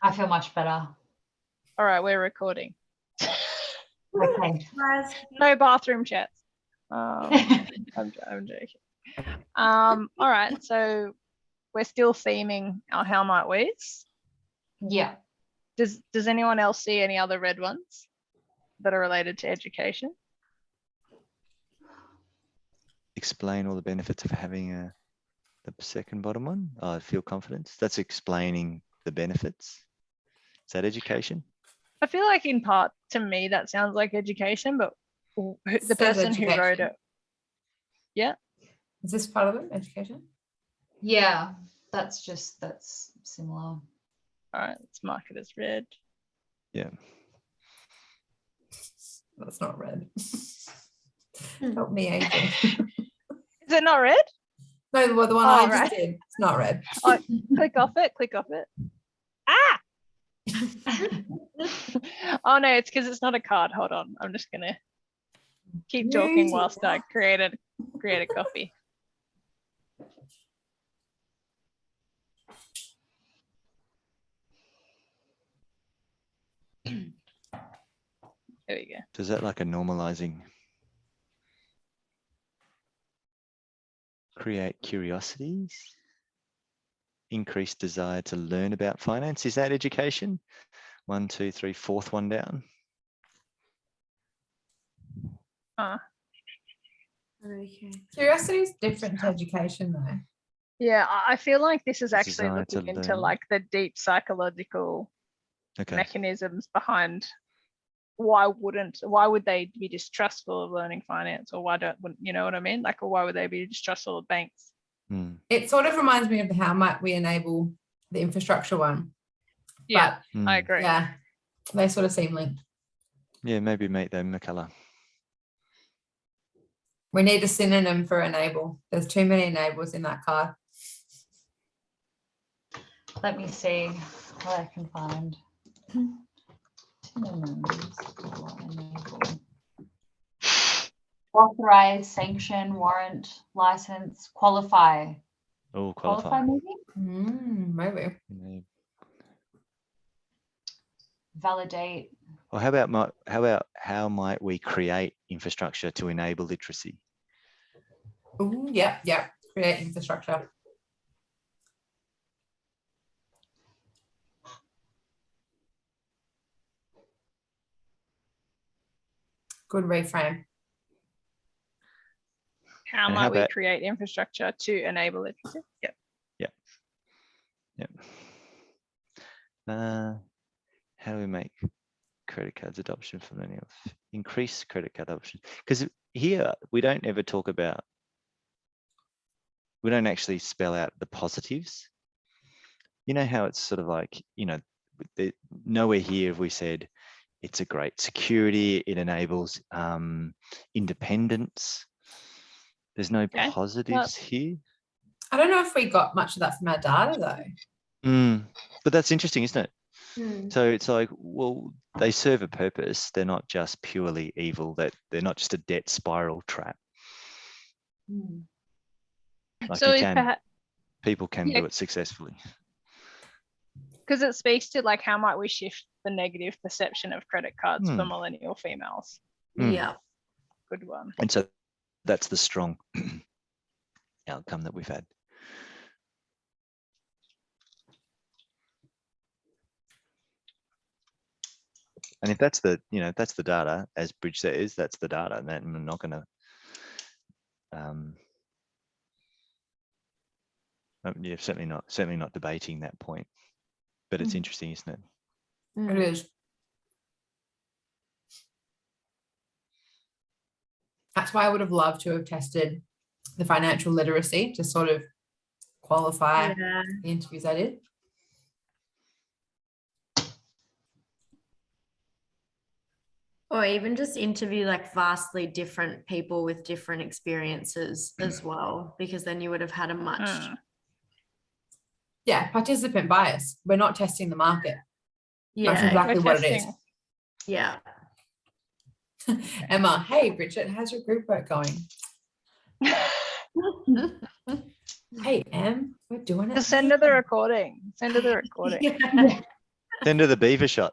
I feel much better. All right, we're recording. Okay. No bathroom chats. I'm joking. All right, so we're still theming our how might we's. Yeah. Does anyone else see any other red ones that are related to education? Explain all the benefits of having the second bottom one. I feel confidence. That's explaining the benefits. Is that education? I feel like in part to me that sounds like education, but the Says person who wrote education. it, yeah. Is this part of it? Education? Yeah. That's similar. All right, let's mark it as red. Yeah. That's not red. Help me, Adrian. Is it not red? No, the one Oh, I right. just did. It's not red. Oh, click off it. Click off it. Ah! Oh no, it's because it's not a card. Hold on. I'm just gonna keep talking whilst I create a copy. There we go. Does that like a normalizing? Create curiosities? Increase desire to learn about finance. Is that education? 1, 2, 3, fourth one down. Okay. Curiosity is different to education, though. Yeah, I feel like this is actually Desire to looking into learn. like the deep psychological Okay. mechanisms behind why would they be distrustful of learning finance, or you know what I mean? Like, or why would they be distrustful of banks? It sort of reminds me of the how might we enable the infrastructure one. Yeah, But, I agree. yeah, they sort of seem linked. Yeah, maybe make them a colour. We need a synonym for enable. There's too many enables in that card. Let me see what I can find. Synonyms for enable. Authorize, sanction, warrant, license, qualify. Oh, Qualify qualify. maybe? Maybe. Validate. Or how might we create infrastructure to enable literacy? Ooh, yeah. Create infrastructure. Good reframe. How And might how we about- create infrastructure to enable literacy? Yep. How do we make credit cards adoption for millennials? Increase credit card adoption. Because here we don't ever talk about, we don't actually spell out the positives. You know how it's sort of like, you know, nowhere here have we said it's a great security, it enables independence. There's no positives here. I don't know if we got much of that from our data, though. But that's interesting, isn't it? So it's like, well, they serve a purpose. They're not just purely evil. That they're not just a debt spiral trap. Like So people can do it successfully. Because it speaks to like how might we shift the negative perception of credit cards for millennial females. Yeah. Good one. And so that's the strong outcome that we've had. And if that's the, you know, that's the data, as Bridge says, that's the data, and then I'm not going to, yeah, certainly not debating that point, but it's interesting, isn't it? It is. That's why I would have loved to have tested the financial literacy to sort of qualify the interviews I did. Or even just interview like vastly different people with different experiences as well, because then you would have had a much. Yeah, participant bias. We're not testing the market. Yeah, That's exactly what it is. Yeah. Emma, hey, Bridget, how's your group work going? Hey, Em, we're doing it. Just send her the recording. Send her the recording. Yeah. Send her the beaver shot.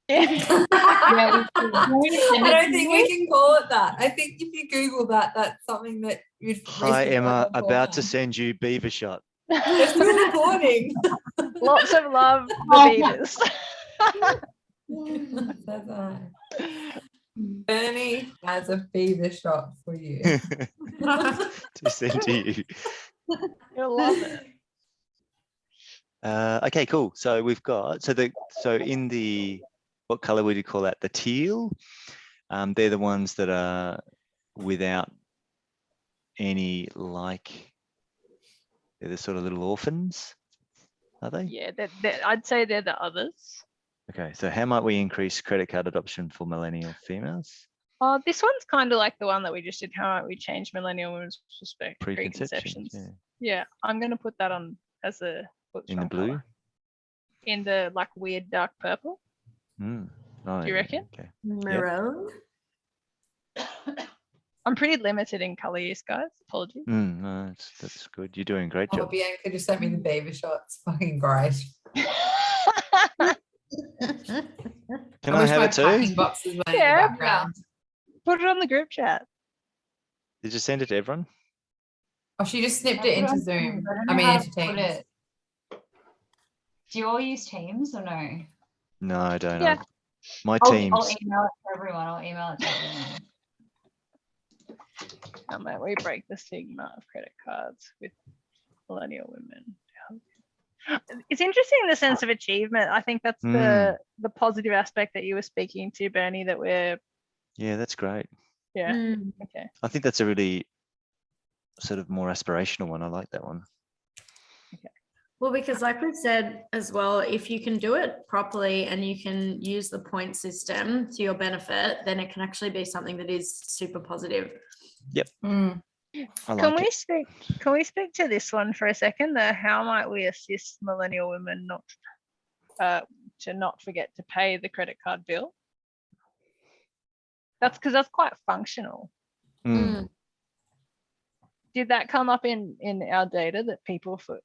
Yeah. Yeah, we I don't think we can call it that. I think if you Google that, that's something that you'd. Hi, risk Emma. going About to online. send you beaver shot. They're still recording. Lots of love, the Oh. beavers. That's all right. Bernie has a beaver shot for you. To send to you. You'll love it. Okay, cool. So we've got so in the what color would you call that? The teal. They're the ones that are without any they're the sort of little orphans, are they? Yeah, I'd say they're the others. Okay, so how might we increase credit card adoption for millennial females? Oh, this one's kind of like the one that we just did. How might we change millennial women's Preconceptions. preconceptions? Yeah. Yeah, I'm going to put that on as a In the blue. colour. In the like weird dark purple. Oh, Do you yeah, reckon? Okay. Maroon. I'm pretty limited in colour use, guys. Apologies. No, that's good. You're doing a great Oh, job. Bianca just sent me the beaver shots. Fucking great. Can I wish have my it too? packing boxes were in the Yeah. background. Put it on the group chat. Did you send it to everyone? Oh, she just snipped I it into don't Zoom. know I mean, how into to put Teams. it. Do you all use Teams or no? No, I don't. Yeah. My I'll team's email it to everyone. I'll email it to everyone. How might we break the stigma of credit cards with millennial women? It's interesting in the sense of achievement. I think that's the positive aspect that you were speaking to, Bernie, that we're yeah, that's great. yeah. Mm. Okay. I think that's a really sort of more aspirational one. I like that one. Well, because like we've said as well, if you can do it properly and you can use the point system to your benefit, then it can actually be something that is super positive. Mm. I Can like we it. speak to this one for a second? The how might we assist millennial women to not forget to pay the credit card bill? That's because that's quite functional. Mm. Did that come up in our data that people for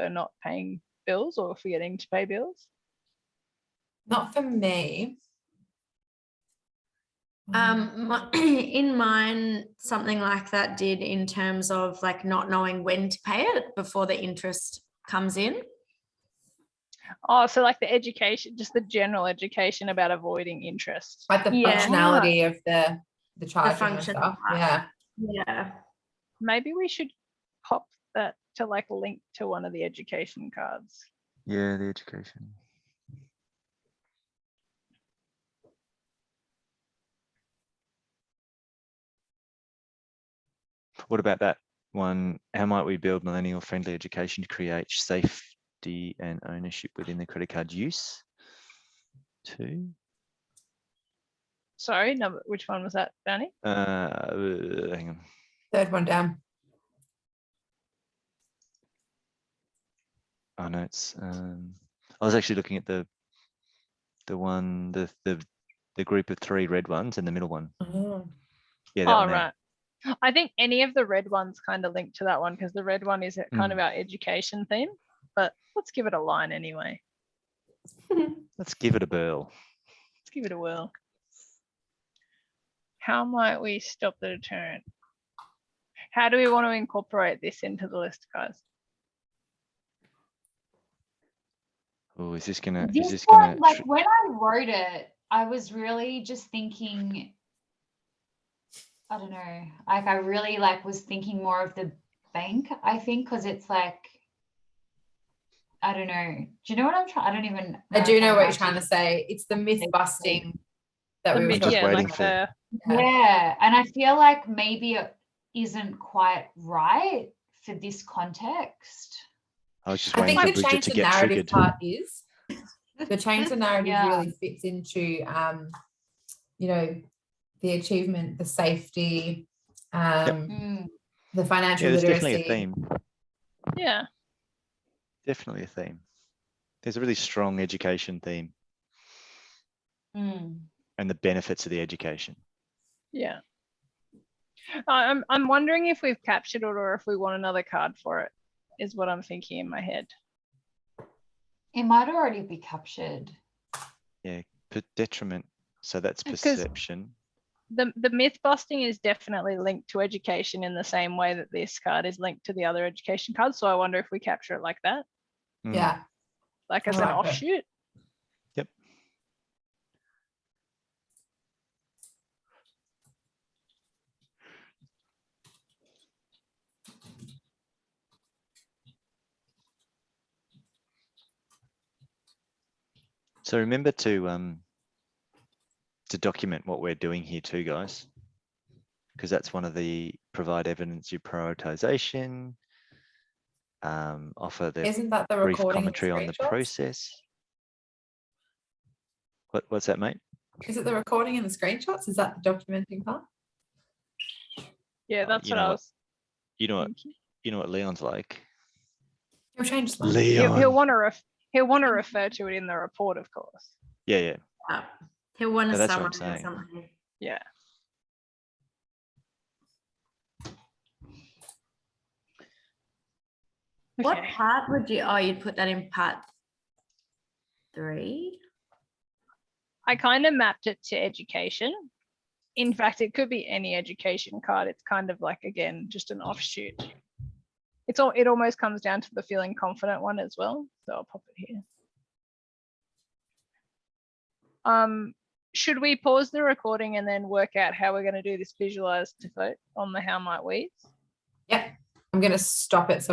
not paying bills or forgetting to pay bills? Not for me. In mine, something like that did in terms of like not knowing when to pay it before the interest comes in. Oh, so like the education, just the general education about avoiding interest. Like the Yeah. functionality of the charging and function stuff. part. Yeah. Yeah. Maybe we should pop that to like link to one of the education cards. Yeah, the education. What about that one? How might we build millennial friendly education to create safety and ownership within the credit card use? 2. Sorry, number. Which one was that, Bernie? Hang on. Third one down. Oh no, it's I was actually looking at the one, the group of 3 red ones and the middle one. Oh. Yeah, that Oh, one there. right. I think any of the red ones kind of link to that one because the red one is kind of our education theme, but let's give it a line anyway. Let's give it a burl. Let's give it a whirl. How might we stop the deterrent? How do we want to incorporate this into the list, guys? Oh, is this gonna? This one, like when I wrote it, I was really just thinking, I don't know, like I really like was thinking more of the bank, I think, because it's like, I don't know. Do you know what I'm trying? I don't even. I do know what you're if trying to say. It's the myth busting that we were just talking waiting about. for- the Yeah, and I feel like maybe it isn't quite right for this context. I was just I waiting think for the Bridget change to the get narrative triggered. part is the change the narrative Yeah. really fits into you know, the achievement, the safety, Mm. the financial Yeah, there's literacy. definitely a theme. yeah. Definitely a theme. There's a really strong education theme Mm. and the benefits of the education. Yeah. I'm wondering if we've captured it or if we want another card for it, is what I'm thinking in my head. It might already be captured. Detriment. So that's Because- perception. The myth busting is definitely linked to education in the same way that this card is linked to the other education cards. So I wonder if we capture it like that, Mm. Yeah. like as I an like it. offshoot. Yep. So remember to document what we're doing here too, guys, because that's one of the provide evidence through prioritization, offer the Isn't that the brief recording and commentary on the screenshots? process. What's that, mate? Is it the recording and the screenshots? Is that the documenting part? Yeah, that's you what know I what- was You know what? thinking. You know what Leon's like. You'll change the slide. Leon. He'll want to refer to it in the report, of course. Yeah. He'll want No, to that's what I'm summarize saying. something. Yeah. What Okay. part would you, oh, you'd put that in part 3? I kind of mapped it to education. In fact, it could be any education card. It's kind of like, again, just an offshoot. It almost comes down to the feeling confident one as well. So I'll pop it here. Should we pause the recording and then work out how we're going to do this visualize to vote on the how might we's? Yep. I'm going to stop it so